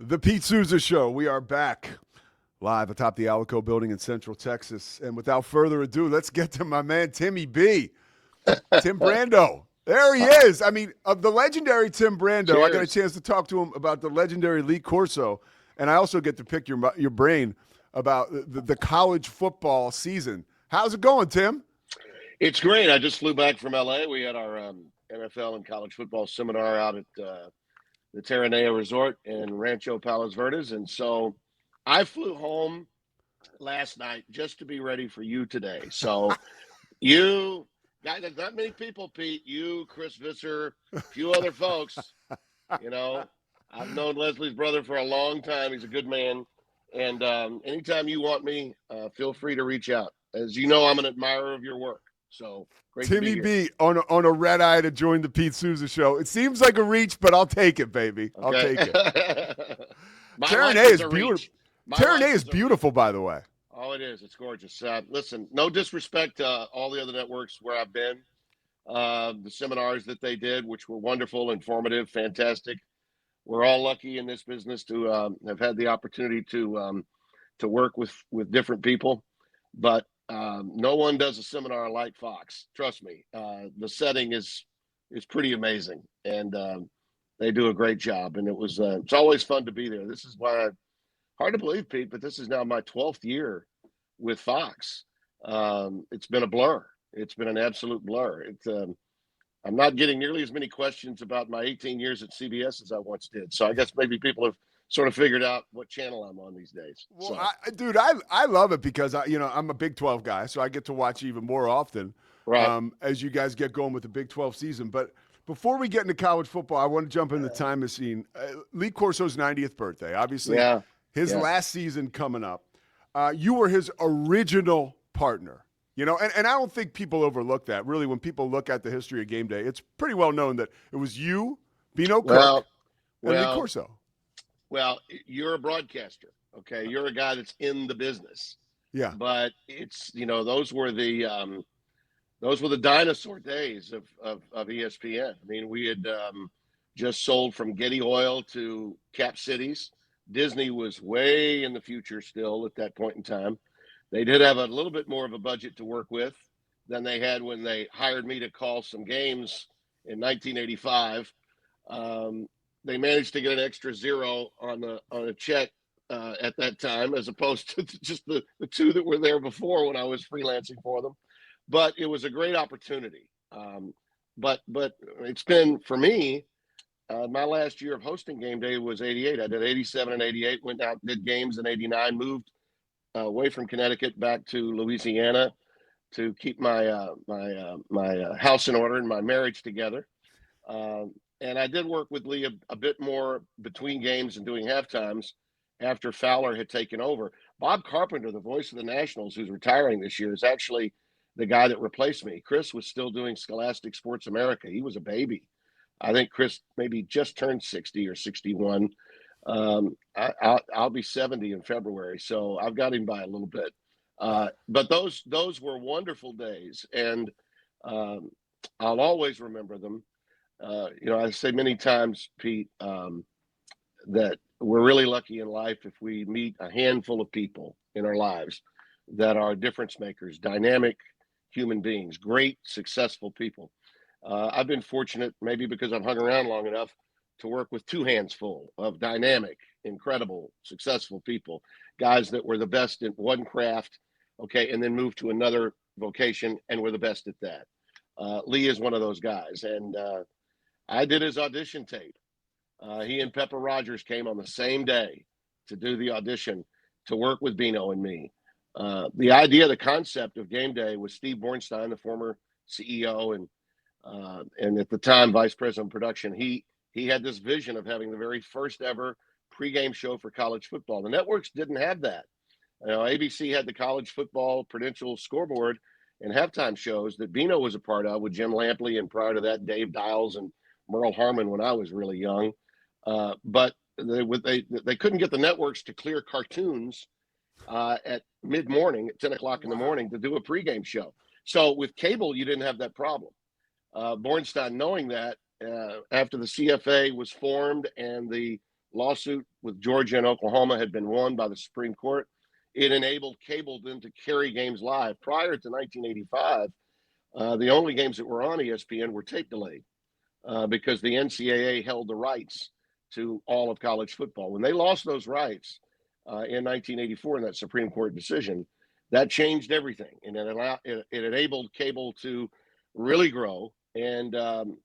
The Pete Souza Show. We are back live atop the Alico building in Central Texas. And without further ado, let's get to my man, Timmy B. Tim Brando. There he is. I mean, of the legendary Tim Brando, I got a Cheers. chance to talk to him about the legendary Lee Corso. And I also get to pick your brain about the college football season. How's it going, Tim? It's great. I just flew back from LA. We had our NFL and college football seminar out at the Terranea Resort in Rancho Palos Verdes. And so I flew home last night just to be ready for you today. So you guys, there's not many people, Pete, you, Chris Visser, a few other folks, you know, I've known Leslie's brother for a long time. He's a good man. And anytime you want me, feel free to reach out. As you know, I'm an admirer of your work. So great to be Timmy here. B on a red eye to join the Pete Souza Show. It seems like a reach, but I'll take it, baby. I'll take it. Terranea is beautiful. Terranea is beautiful, by the way. Oh, it is. It's gorgeous. Listen, no disrespect to all the other networks where I've been. The seminars that they did, which were wonderful, informative, fantastic. We're all lucky in this business to have had the opportunity to work with different people, but no one does a seminar like Fox. Trust me, the setting is pretty amazing, and they do a great job. And it's always fun to be there. This is why hard to believe, Pete, but this is now my 12th year with Fox. It's been a blur. It's been an absolute blur. I'm not getting nearly as many questions about my 18 years at CBS as I once did. So I guess maybe people have sort of figured out what channel I'm on these days. Well, So. I love it because I'm a Big 12 guy, so I get to watch even more often Right. as you guys get going with the Big 12 season. But before we get into college football, I want to jump in the time machine. Lee Corso's 90th birthday, obviously, Yeah. his last season coming up. You were his original partner. And I don't think people overlook that. Really, when people look at the history of Game Day, it's pretty well known that it was you, Bino Cook, and Lee Corso. Well, you're a broadcaster, okay? You're a guy that's in the business. Yeah. But it's those were the dinosaur days of ESPN. I mean, we had just sold from Getty Oil to Cap Cities. Disney was way in the future still at that point in time. They did have a little bit more of a budget to work with than they had when they hired me to call some games in 1985. They managed to get an extra zero on a check at that time, as opposed to just the two that were there before when I was freelancing for them. But it was a great opportunity. But it's been, for me, my last year of hosting Game Day was 88. I did 87 and 88, went out, did games in 89, moved away from Connecticut back to Louisiana to keep my house in order and my marriage together. And I did work with Lee a bit more between games and doing halftimes after Fowler had taken over. Bob Carpenter, the voice of the Nationals, who's retiring this year, is actually the guy that replaced me. Chris was still doing Scholastic Sports America. He was a baby. I think Chris maybe just turned 60 or 61. I'll be 70 in February, so I've got him by a little bit. But those were wonderful days, and I'll always remember them. I say many times, Pete, that we're really lucky in life if we meet a handful of people in our lives that are difference makers, dynamic human beings, great, successful people. I've been fortunate, maybe because I've hung around long enough, to work with two hands full of dynamic, incredible, successful people, guys that were the best at one craft, okay, and then moved to another vocation and were the best at that. Lee is one of those guys, and I did his audition tape. He and Pepper Rogers came on the same day to do the audition to work with Bino and me. The idea, the concept of Game Day was Steve Bornstein, the former CEO and at the time vice president of production. He had this vision of having the very first ever pregame show for college football. The networks didn't have that. ABC had the college football Prudential scoreboard and halftime shows that Bino was a part of with Jim Lampley, and prior to that, Dave Dials and Merle Harmon when I was really young. But they couldn't get the networks to clear cartoons at mid-morning, at 10 o'clock in the morning, to do a pregame show. So with cable, you didn't have that problem. Bornstein, knowing that, after the CFA was formed and the lawsuit with Georgia and Oklahoma had been won by the Supreme Court, it enabled cable then to carry games live. Prior to 1985, the only games that were on ESPN were tape delayed because the NCAA held the rights to all of college football. When they lost those rights in 1984 in that Supreme Court decision, that changed everything, and it enabled cable to really grow and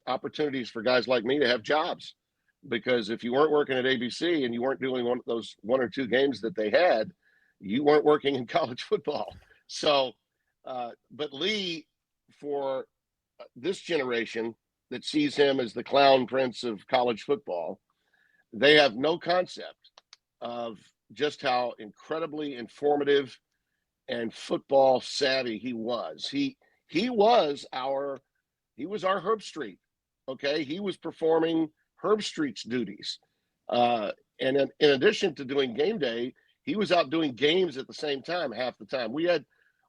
opportunities for guys like me to have jobs. Because if you weren't working at ABC and you weren't doing those one or two games that they had, you weren't working in college football. So, but Lee, for this generation that sees him as the clown prince of college football, they have no concept of just how incredibly informative and football savvy he was. He was our Herb Street. Okay, he was performing Herb Street's duties, and in addition to doing game day, he was out doing games at the same time half the time.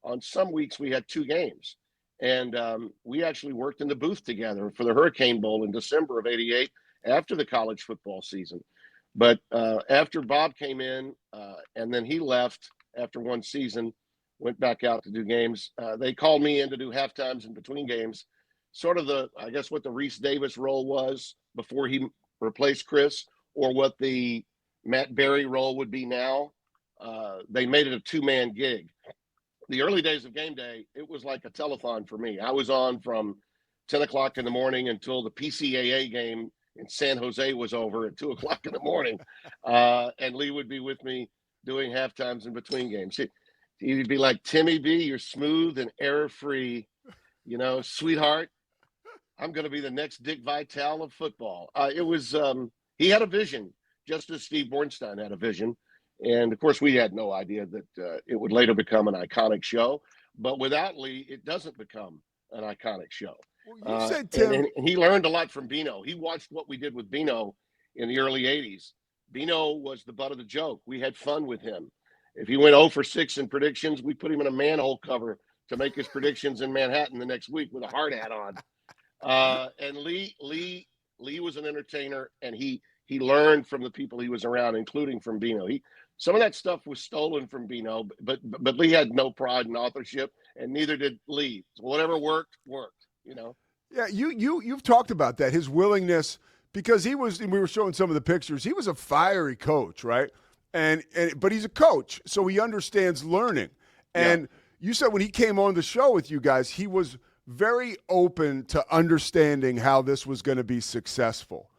On some weeks we had two games, and we actually worked in the booth together for the Hurricane Bowl in December of '88 after the college football season. But after Bob came in, and then he left after one season, went back out to do games. They called me in to do halftimes in between games, sort of I guess what the Reese Davis role was before he replaced Chris, or what the Matt Berry role would be now. They made it a two-man gig. The early days of Game Day, it was like a telethon for me. I was on from 10 o'clock in the morning until the PCAA game in San Jose was over at 2 o'clock in the morning. And Lee would be with me doing halftimes in between games. He'd be like, Timmy B, you're smooth and error-free, sweetheart. I'm going to be the next Dick Vitale of football. He had a vision, just as Steve Bornstein had a vision. And, of course, we had no idea that it would later become an iconic show. But without Lee, it doesn't become an iconic show. Well, you said, Tim. And he learned a lot from Bino. He watched what we did with Bino in the early 80s. Bino was the butt of the joke. We had fun with him. If he went 0 for 6 in predictions, we put him in a manhole cover to make his predictions in Manhattan the next week with a hard hat on. And Lee was an entertainer, and he learned from the people he was around, including from Bino. Some of that stuff was stolen from Bino, but Lee had no pride in authorship, and neither did Lee. So whatever worked. Yeah, you've talked about that, his willingness, because we were showing some of the pictures. He was a fiery coach, right? But he's a coach, so he understands learning. And you said when he came on the show with you guys, he was very open to understanding how this was going to be successful,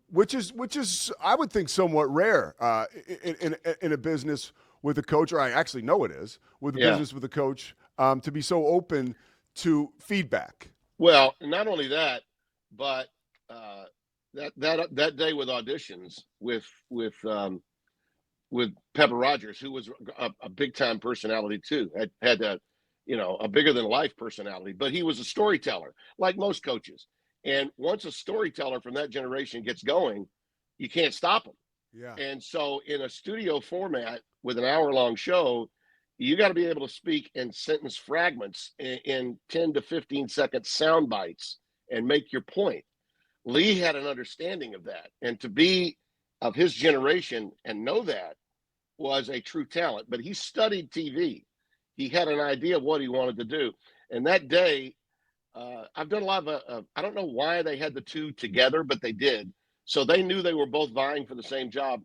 which is I would think somewhat rare in a business with a coach, or I actually know it is with a business with a coach, to be so open to feedback. Well, not only that, but that day with auditions with Pepper Rogers, who was a big time personality too, had a bigger than life personality, but he was a storyteller like most coaches. And once a storyteller from that generation gets going, you can't stop him. Yeah. And so in a studio format with an hour-long show, you got to be able to speak in sentence fragments in 10 to 15 second sound bites and make your point. Lee had an understanding of that, and to be of his generation and know that was a true talent. But he studied TV. He had an idea of what he wanted to do. And that day, I've done a lot of, I don't know why they had the two together, but they did. So they knew they were both vying for the same job.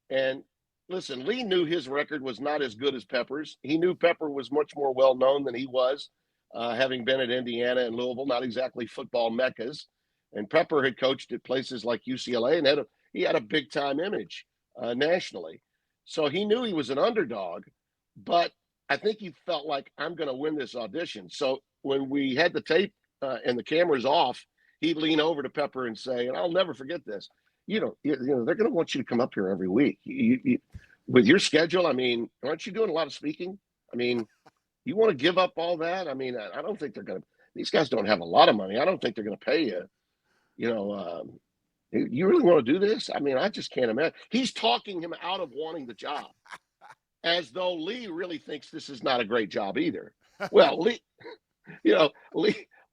And listen, Lee knew his record was not as good as Pepper's. He knew Pepper was much more well-known than he was, having been at Indiana and Louisville, not exactly football meccas. And Pepper had coached at places like UCLA and he had a big-time image nationally. So he knew he was an underdog, but I think he felt like, I'm going to win this audition. So when we had the tape and the cameras off, he'd lean over to Pepper and say, and I'll never forget this, they're going to want you to come up here every week. With your schedule, I mean, aren't you doing a lot of speaking? I mean, you want to give up all that? I mean, I don't think they're going to. These guys don't have a lot of money. I don't think they're going to pay you. You really want to do this? I mean, I just can't imagine. He's talking him out of wanting the job, as though Lee really thinks this is not a great job either. Well, Lee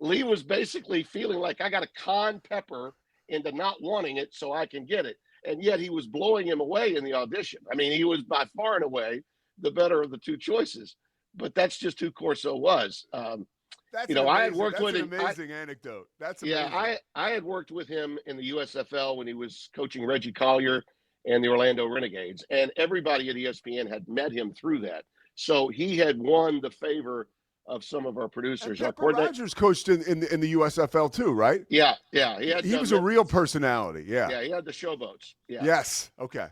was basically feeling like, I got to con Pepper into not wanting it so I can get it. and yet he was blowing him away in the audition. I mean, he was by far and away the better of the two choices. But that's just who Corso was. That's I had amazing. worked That's with an him. amazing anecdote. That's Yeah, amazing. I had worked with him in the USFL when he was coaching Reggie Collier and the Orlando Renegades, and everybody at ESPN had met him through that. So he had won the favor of some of our And producers. Our Pepper coordinator, Rogers coached in the USFL too, right? yeah, He was a real personality. Yeah. yeah, he had the showboats. Yeah. Yes. Okay.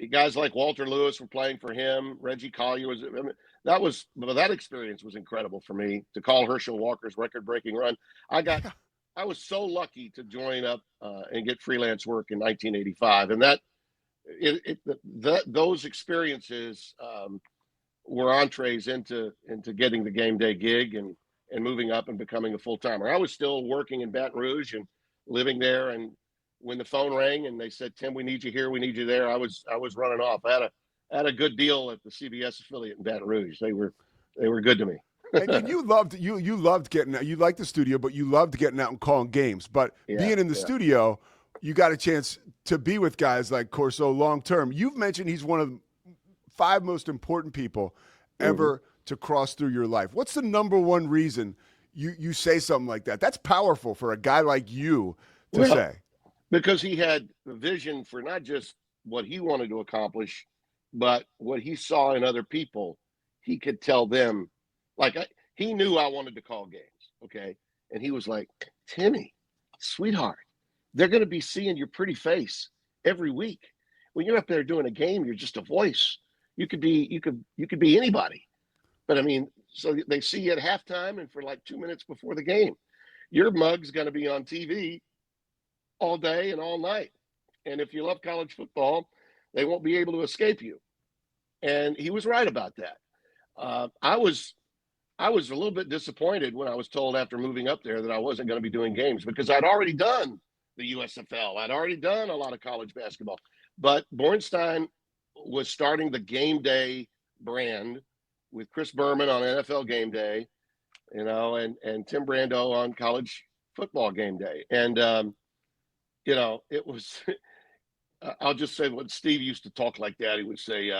And guys like Walter Lewis were playing for him. Reggie Collier was. I mean, that experience was incredible for me to call Herschel Walker's record-breaking run. I was so lucky to join up and get freelance work in 1985, and those experiences were entrees into getting the game day gig and moving up and becoming a full-timer. I was still working in Baton Rouge and living there, and when the phone rang and they said, "Tim, we need you here, we need you there," I was running off. I had a good deal at the CBS affiliate in Baton Rouge. They were good to me. And you loved getting out. You liked the studio, but you loved getting out and calling games. But being in the studio, you got a chance to be with guys like Corso long term. You've mentioned he's one of the 5 most important people ever to cross through your life. What's the number one reason you say something like that? That's powerful for a guy like you to say. Because he had a vision for not just what he wanted to accomplish, but what he saw in other people. He could tell them, he knew I wanted to call games, okay? And he was like, "Timmy, sweetheart, they're going to be seeing your pretty face every week. When you're up there doing a game, you're just a voice. You could be anybody. But I mean, so they see you at halftime and for like 2 minutes before the game. Your mug's going to be on TV all day and all night. And if you love college football, they won't be able to escape you." And he was right about that. I was a little bit disappointed when I was told after moving up there that I wasn't going to be doing games, because I'd already done the USFL. I'd already done a lot of college basketball. But Bornstein was starting the Game Day brand with Chris Berman on NFL Game Day, and Tim Brando on college football Game Day. And, it was – I'll just say what Steve used to talk like that. He would say,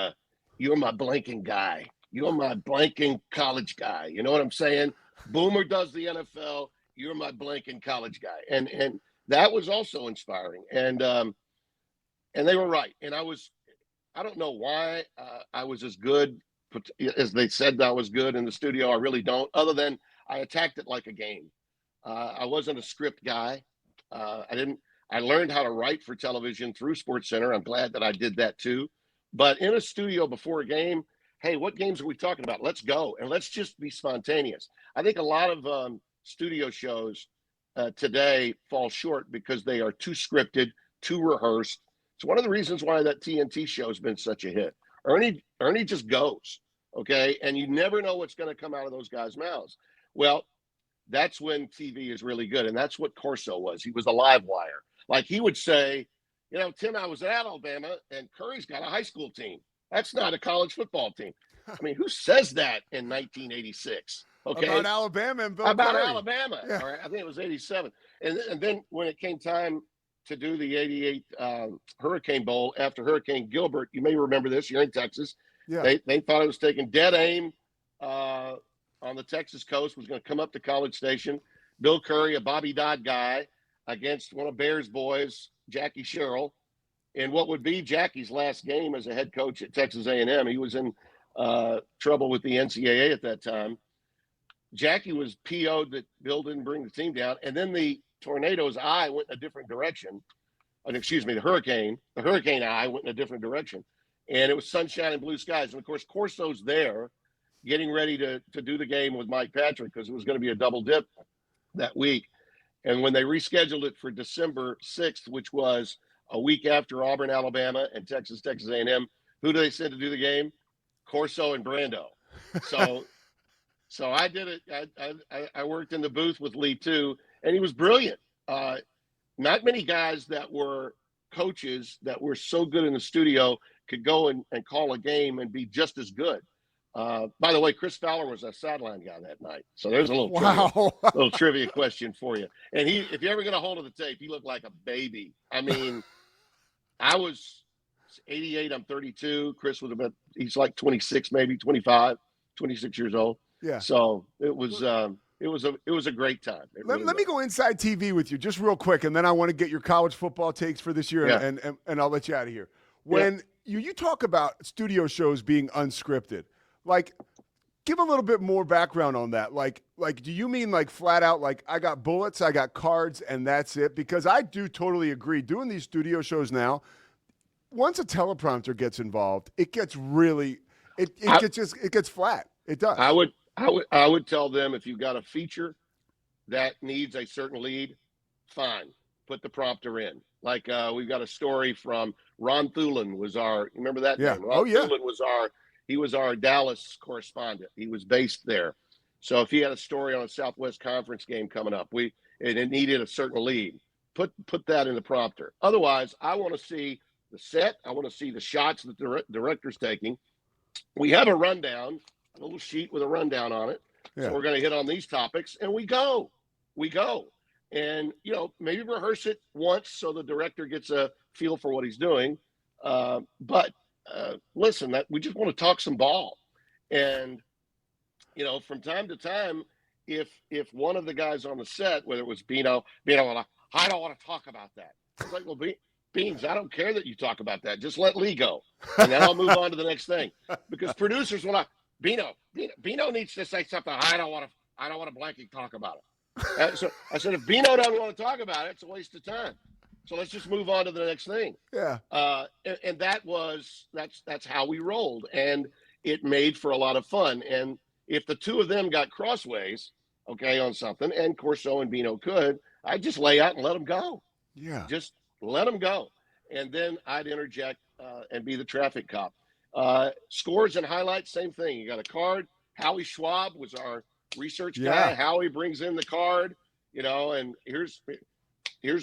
"You're my blanking guy. You're my blanking college guy." You know what I'm saying? Boomer does the NFL. You're my blanking college guy. And that was also inspiring. And they were right. And I don't know why I was as good as they said I was good in the studio. I really don't, other than I attacked it like a game. I wasn't a script guy. I learned how to write for television through SportsCenter. I'm glad that I did that too. But in a studio before a game, hey, what games are we talking about? Let's go. And let's just be spontaneous. I think a lot of studio shows today fall short because they are too scripted, too rehearsed. It's one of the reasons why that TNT show has been such a hit. Ernie just goes, okay? And you never know what's going to come out of those guys' mouths. Well, that's when TV is really good. And that's what Corso was. He was a live wire. Like he would say, "Tim, I was at Alabama and Curry's got a high school team. That's not a college football team." I mean, who says that in 1986? Okay. About Alabama and Bill About Curry. Alabama. Yeah. All right. I think it was 87. And then when it came time to do the 88 Hurricane Bowl after Hurricane Gilbert, you may remember this, you're in Texas. Yeah. They thought it was taking dead aim on the Texas coast, was going to come up to College Station. Bill Curry, a Bobby Dodd guy, against one of Bears boys, Jackie Sherrill, in what would be Jackie's last game as a head coach at Texas A&M. He was in trouble with the NCAA at that time. Jackie was PO'd that Bill didn't bring the team down, and then the tornado's eye went in a different direction. The hurricane eye went in a different direction, and it was sunshine and blue skies. And of course, Corso's there, getting ready to do the game with Mike Patrick, because it was going to be a double dip that week. And when they rescheduled it for December 6th, which was a week after Auburn, Alabama, and Texas A&M, who do they send to do the game? Corso and Brando. So I did it. I worked in the booth with Lee too, and he was brilliant. Not many guys that were coaches that were so good in the studio could go and call a game and be just as good. By the way, Chris Fowler was a sideline guy that night. So there's a Wow. little trivia question for you. And if you ever get a hold of the tape, he looked like a baby. I mean, I was 88, I'm 32. Chris was he's like 26, maybe 25, 26 years old. Yeah. So it was a great time. Let me go inside TV with you just real quick, and then I want to get your college football takes for this year, Yeah. and I'll let you out of here. When you talk about studio shows being unscripted, like, give a little bit more background on that. Like, do you mean like flat out, like, I got bullets, I got cards, and that's it? Because I do totally agree. Doing these studio shows now, once a teleprompter gets involved, it gets really, it gets flat. It does. I would tell them, if you've got a feature that needs a certain lead, fine, put the prompter in. Like, we've got a story from Ron Thulin was our, remember that name? Ron Thulin was our Dallas correspondent. He was based there. So if he had a story on a Southwest Conference game coming up, and it needed a certain lead, put that in the prompter. Otherwise, I want to see the set. I want to see the shots that the director's taking. We have a rundown, a little sheet with a rundown on it. Yeah. So we're going to hit on these topics, and we go. And, maybe rehearse it once so the director gets a feel for what he's doing. But listen, we just want to talk some ball. And, from time to time, if one of the guys on the set, whether it was Bino, I don't want to talk about that. It's like, well, Beans, I don't care that you talk about that. Just let Lee go. And then I'll move on to the next thing. Because producers will not, Bino needs to say something. I don't want to blankly talk about it. So I said, if Bino doesn't want to talk about it, it's a waste of time. So let's just move on to the next thing. Yeah. And that's how we rolled. And it made for a lot of fun. And if the two of them got crossways, on something, and Corso and Bino could, I'd just lay out and let them go. Yeah. Just let them go. And then I'd interject and be the traffic cop. Scores and highlights, same thing. You got a card. Howie Schwab was our research guy. Howie brings in the card, and here's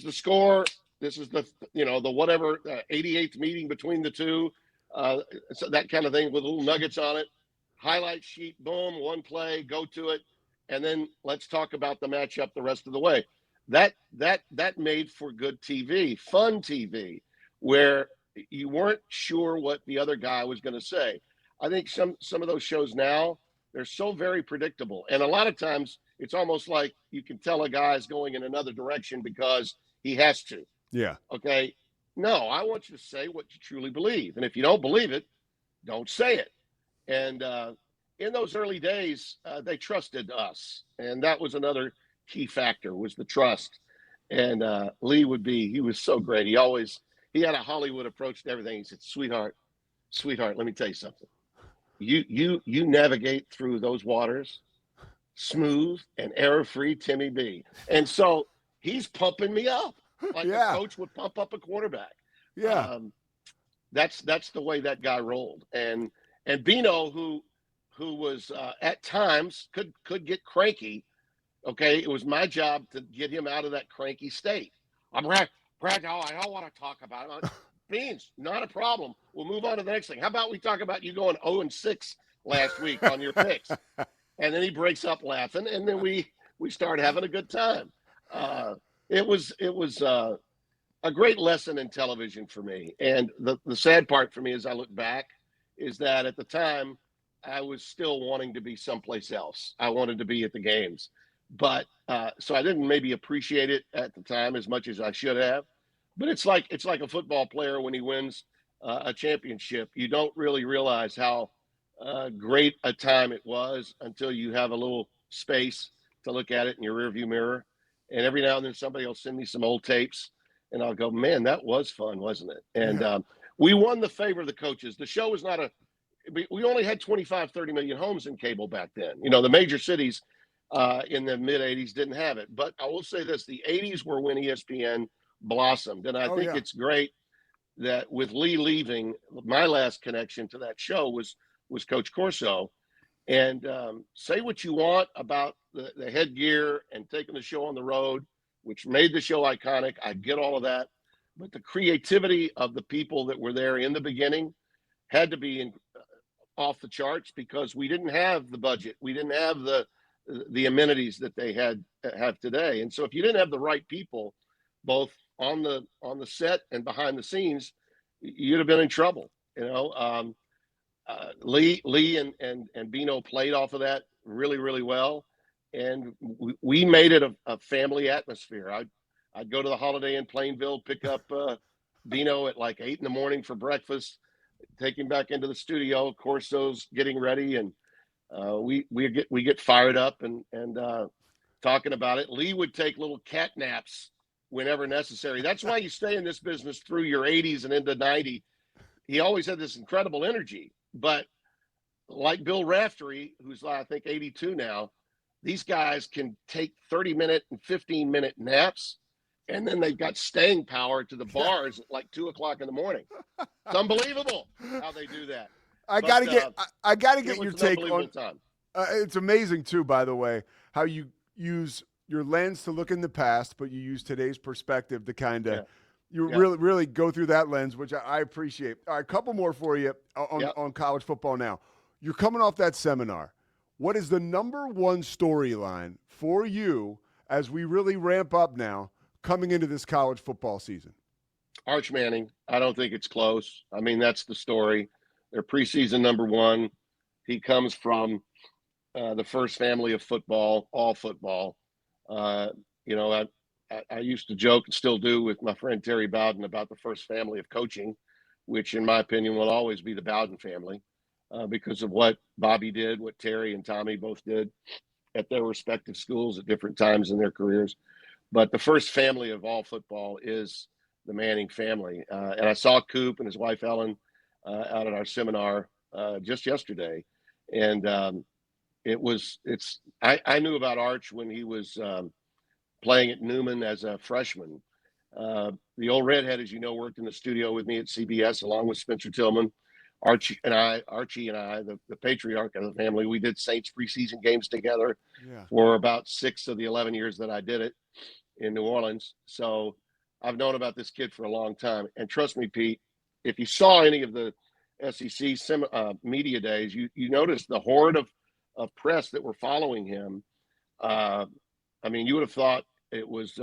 the score. This is the whatever 88th meeting between the two, so that kind of thing with little nuggets on it. Highlight sheet, boom, one play, go to it, and then let's talk about the matchup the rest of the way. That made for good TV, fun TV, where you weren't sure what the other guy was going to say. I think some of those shows now, they're so very predictable. And a lot of times it's almost like you can tell a guy's going in another direction because he has to. Yeah. Okay. No, I want you to say what you truly believe. And if you don't believe it, don't say it. And in those early days, they trusted us. And that was another key factor, was the trust. And Lee he was so great. He had a Hollywood approach to everything. He said, sweetheart, let me tell you something. You navigate through those waters smooth and error-free, Timmy B. And so he's pumping me up like a coach would pump up a quarterback. Yeah. That's the way that guy rolled. And Bino, who was at times could get cranky. Okay, it was my job to get him out of that cranky state. Brando, I don't want to talk about it. Beans, not a problem. We'll move on to the next thing. How about we talk about you going 0-6 last week on your picks? And then he breaks up laughing, and then we start having a good time. It was a great lesson in television for me. And the sad part for me as I look back is that at the time I was still wanting to be someplace else. I wanted to be at the games. But so I didn't maybe appreciate it at the time as much as I should have. But it's like a football player when he wins a championship. You don't really realize how great a time it was until you have a little space to look at it in your rearview mirror. And every now and then somebody will send me some old tapes, and I'll go, man, that was fun, wasn't it? And we won the favor of the coaches. The show was not we only had 25, 30 million homes in cable back then. The major cities in the mid 80s didn't have it. But I will say this, the 80s were when ESPN blossomed. And I think it's great that with Lee leaving, my last connection to that show was Coach Corso. And say what you want about the headgear and taking the show on the road, which made the show iconic. I get all of that. But the creativity of the people that were there in the beginning had to be off the charts because we didn't have the budget. We didn't have the amenities that they have today. And so if you didn't have the right people, both on the set and behind the scenes, you'd have been in trouble. Lee and Bino played off of that really, really well. And we made it a family atmosphere. I'd go to the Holiday Inn Plainville, pick up Bino at like 8 a.m. for breakfast, take him back into the studio. Corso's getting ready, and we get fired up and talking about it. Lee would take little cat naps whenever necessary. That's why you stay in this business through your 80s and into 90. He always had this incredible energy, but like Bill Raftery, who's I think 82 now, these guys can take 30-minute and 15-minute naps, and then they've got staying power to the bars at like 2 o'clock in the morning. It's unbelievable how they do that. I gotta get your take on. It's amazing too, by the way, how you use your lens to look in the past, but you use today's perspective to kind of really go through that lens, which I appreciate. All right, a couple more for you on college football now. You're coming off that seminar. What is the number one storyline for you as we really ramp up now coming into this college football season? Arch Manning. I don't think it's close. I mean, that's the story. They're preseason number one. He comes from the first family of football, all football. I used to joke and still do with my friend Terry Bowden about the first family of coaching, which in my opinion will always be the Bowden family because of what Bobby did, what Terry and Tommy both did at their respective schools at different times in their careers. But the first family of all football is the Manning family. And I saw Coop and his wife Ellen out at our seminar just yesterday. And I knew about Arch when he was playing at Newman as a freshman. The old redhead, as you know, worked in the studio with me at CBS along with Spencer Tillman. Archie and I, the patriarch of the family, we did Saints preseason games together for about 6 of the 11 years that I did it in New Orleans. So I've known about this kid for a long time. And trust me, Pete, if you saw any of the SEC media days, you noticed the horde of press that were following him. I mean, you would have thought it was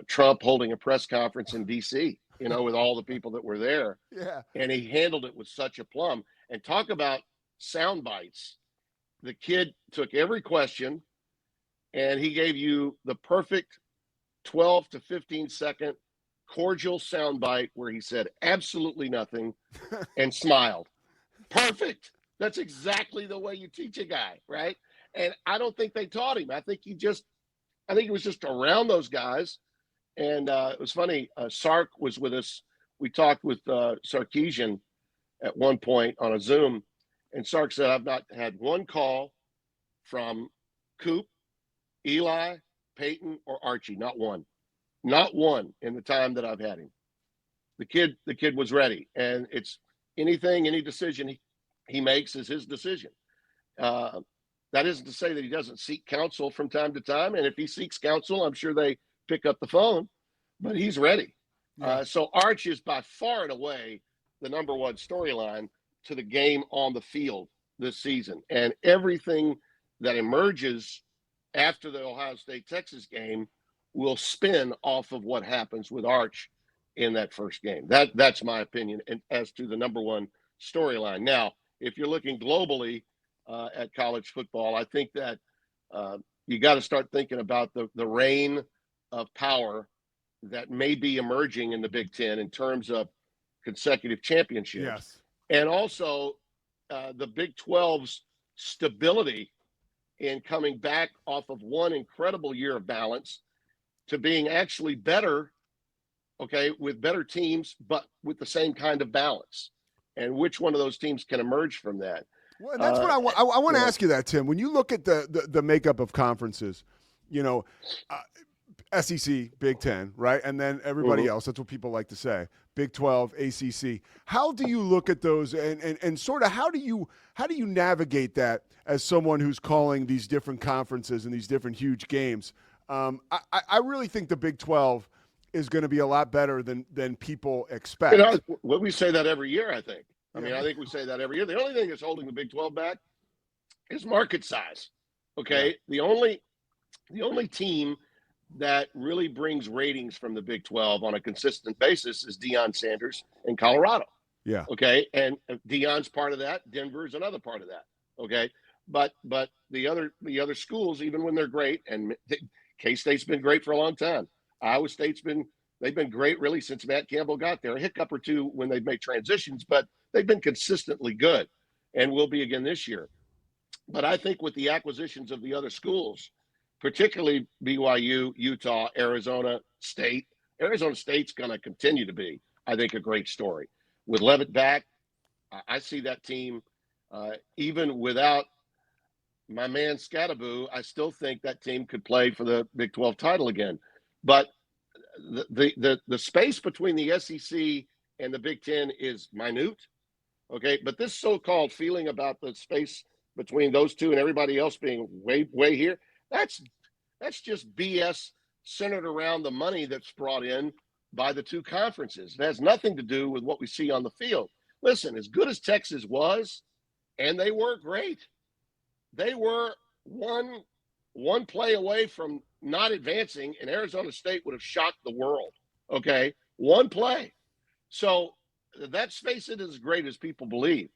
Trump holding a press conference in D.C., with all the people that were there. Yeah. And he handled it with such aplomb. And talk about sound bites. The kid took every question, and he gave you the perfect 12 to 15-second cordial soundbite where he said absolutely nothing and smiled. Perfect. That's exactly the way you teach a guy, right? And I don't think they taught him. I think he was just around those guys. And it was funny. Sark was with us. We talked with Sarkisian at one point on a Zoom, and Sark said, "I've not had one call from Coop, Eli, Peyton, or Archie. Not one in the time that I've had him. The kid was ready, and it's any decision he makes is his decision. That isn't to say that he doesn't seek counsel from time to time, and if he seeks counsel, I'm sure they pick up the phone, but he's ready. Yeah. So Arch is by far and away the number one storyline to the game on the field this season, and everything that emerges after the Ohio State-Texas game will spin off of what happens with Arch in that first game. That's my opinion as to the number one storyline. Now, if you're looking globally at college football, I think that you got to start thinking about the reign of power that may be emerging in the Big Ten in terms of consecutive championships. Yes. And also the Big 12's stability in coming back off of one incredible year of balance to being actually better, with better teams, but with the same kind of balance. And which one of those teams can emerge from that? Well, that's what I want to ask you that, Tim. When you look at the makeup of conferences, SEC, Big Ten, right? And then everybody else, that's what people like to say, Big 12, ACC. How do you look at those and sort of how do you navigate that as someone who's calling these different conferences and these different huge games? I really think the Big 12 is going to be a lot better than people expect. We say that every year, I think. I mean, I think we say that every year. The only thing that's holding the Big 12 back is market size. Okay, the only team that really brings ratings from the Big 12 on a consistent basis is Deion Sanders in Colorado. Yeah. Okay, and Deion's part of that. Denver's another part of that. Okay, but the other schools, even when they're great, and K-State's been great for a long time. Iowa State's they've been great really since Matt Campbell got there. A hiccup or two when they've made transitions, but they've been consistently good, and will be again this year. But I think with the acquisitions of the other schools, particularly BYU, Utah, Arizona State's going to continue to be, I think, a great story. With Levitt back, I see that team, even without my man Scattaboo, I still think that team could play for the Big 12 title again. But the space between the SEC and the Big 10 is minute. Okay, but this so-called feeling about the space between those two and everybody else being way here, that's just BS centered around the money that's brought in by the two conferences. It has nothing to do with what we see on the field. Listen, as good as Texas was, and they were great, they were one play away from not advancing, and Arizona State would have shocked the world. Okay, one play. So that space isn't as great as people believe.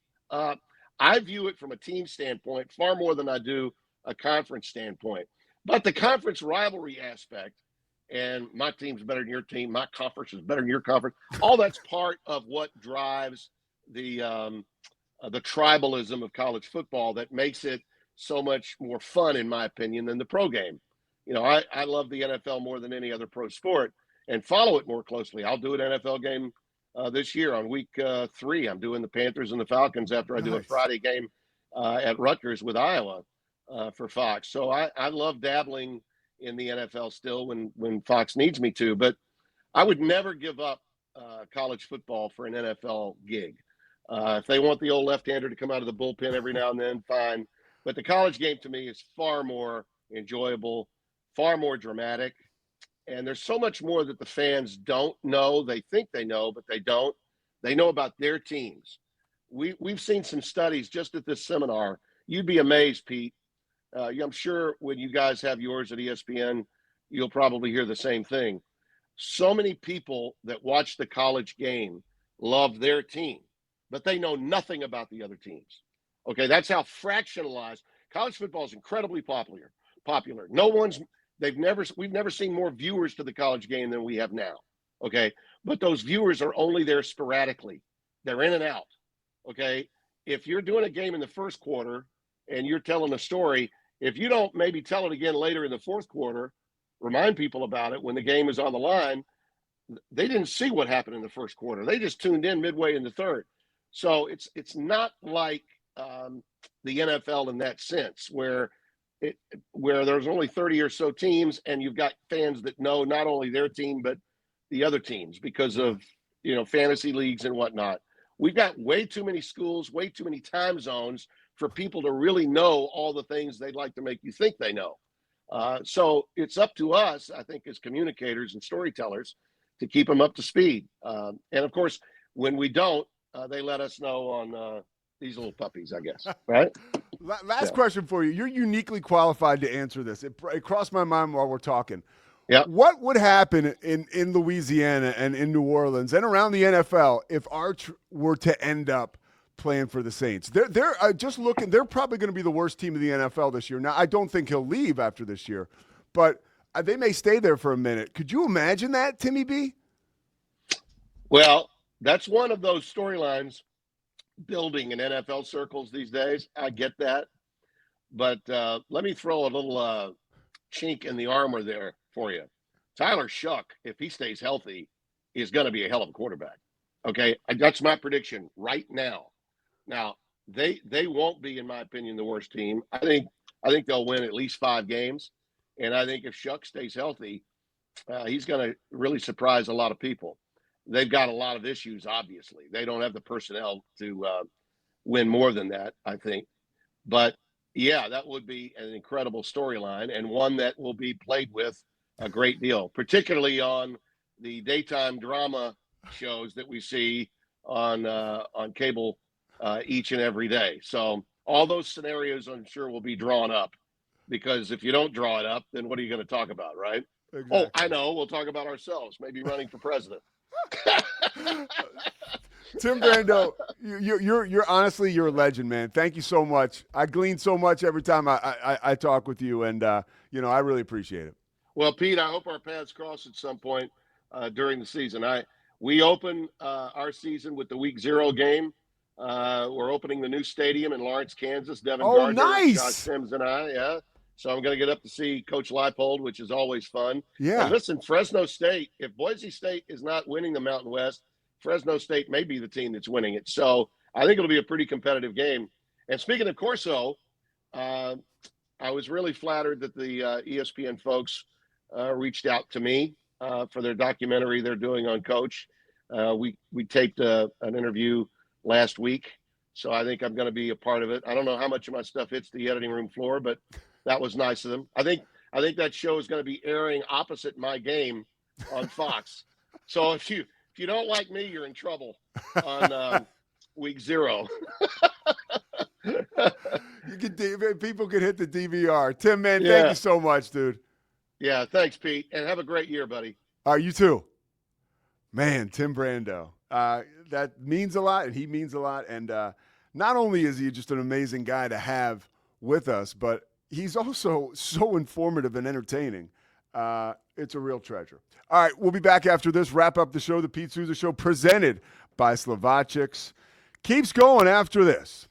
I view it from a team standpoint far more than I do a conference standpoint. But the conference rivalry aspect, and my team's better than your team, my conference is better than your conference, all that's part of what drives the tribalism of college football that makes it so much more fun, in my opinion, than the pro game. You know, I love the NFL more than any other pro sport and follow it more closely. I'll do an NFL game this year on week 3. I'm doing the Panthers and the Falcons after I do a Friday game at Rutgers with Iowa for Fox. So I love dabbling in the NFL still when Fox needs me to, but I would never give up college football for an NFL gig. If they want the old left-hander to come out of the bullpen every now and then, fine. But the college game to me is far more enjoyable, far more dramatic. And there's so much more that the fans don't know. They think they know, but they don't. They know about their teams. We've seen some studies just at this seminar. You'd be amazed, Pete. I'm sure when you guys have yours at ESPN, you'll probably hear the same thing. So many people that watch the college game love their team, but they know nothing about the other teams. Okay, that's how fractionalized college football is. Incredibly popular. We've never seen more viewers to the college game than we have now. Okay, but those viewers are only there sporadically. They're in and out. Okay, if you're doing a game in the first quarter and you're telling a story, if you don't maybe tell it again later in the fourth quarter, remind people about it when the game is on the line, they didn't see what happened in the first quarter. They just tuned in midway in the third. So it's not like the NFL in that sense, where there's only 30 or so teams, and you've got fans that know not only their team but the other teams because of fantasy leagues and whatnot. We've got way too many schools, way too many time zones for people to really know all the things they'd like to make you think they know. So it's up to us, I think, as communicators and storytellers, to keep them up to speed. And of course, when we don't, they let us know on these little puppies, I guess. Right? Last question for you. You're uniquely qualified to answer this. It crossed my mind while we're talking. Yeah. What would happen in Louisiana and in New Orleans and around the NFL if Arch were to end up playing for the Saints? They're just looking. They're probably going to be the worst team in the NFL this year. Now, I don't think he'll leave after this year, but they may stay there for a minute. Could you imagine that, Timmy B? Well, that's one of those storylines building in NFL circles these days. I get that. But let me throw a little chink in the armor there for you. Tyler Shuck, if he stays healthy, is going to be a hell of a quarterback. Okay, that's my prediction right now. Now, they won't be, in my opinion, the worst team. I think they'll win at least 5 games. And I think if Shuck stays healthy, he's going to really surprise a lot of people. They've got a lot of issues, obviously. They don't have the personnel to win more than that, I think. But, yeah, that would be an incredible storyline and one that will be played with a great deal, particularly on the daytime drama shows that we see on cable each and every day. So all those scenarios, I'm sure, will be drawn up, because if you don't draw it up, then what are you going to talk about, right? Exactly. Oh, I know. We'll talk about ourselves, maybe running for president. Tim Brando, you're honestly, you're a legend, man. Thank you so much. I glean so much every time I talk with you, and I really appreciate it. Well, Pete, I hope our paths cross at some point during the season. We open our season with the Week 0 game. We're opening the new stadium in Lawrence, Kansas. Devin Oh, Gardner, Josh nice. Sims, and I. Yeah. So I'm going to get up to see Coach Leipold, which is always fun. Yeah. And listen, Fresno State, if Boise State is not winning the Mountain West, Fresno State may be the team that's winning it. So I think it'll be a pretty competitive game. And speaking of Corso, I was really flattered that the ESPN folks reached out to me for their documentary they're doing on Coach. We taped an interview last week, so I think I'm going to be a part of it. I don't know how much of my stuff hits the editing room floor, but that was nice of them. I think that show is going to be airing opposite my game on Fox. So if you don't like me, you're in trouble on Week 0. People can hit the DVR. Tim, man, Yeah. Thank you so much, dude. Yeah, thanks, Pete, and have a great year, buddy. All right, you too. Man, Tim Brando. That means a lot, and he means a lot. And not only is he just an amazing guy to have with us, but he's also so informative and entertaining. It's a real treasure. All right, we'll be back after this. Wrap up the show, the Pete Souza Show, presented by Slovacics. Keeps going after this.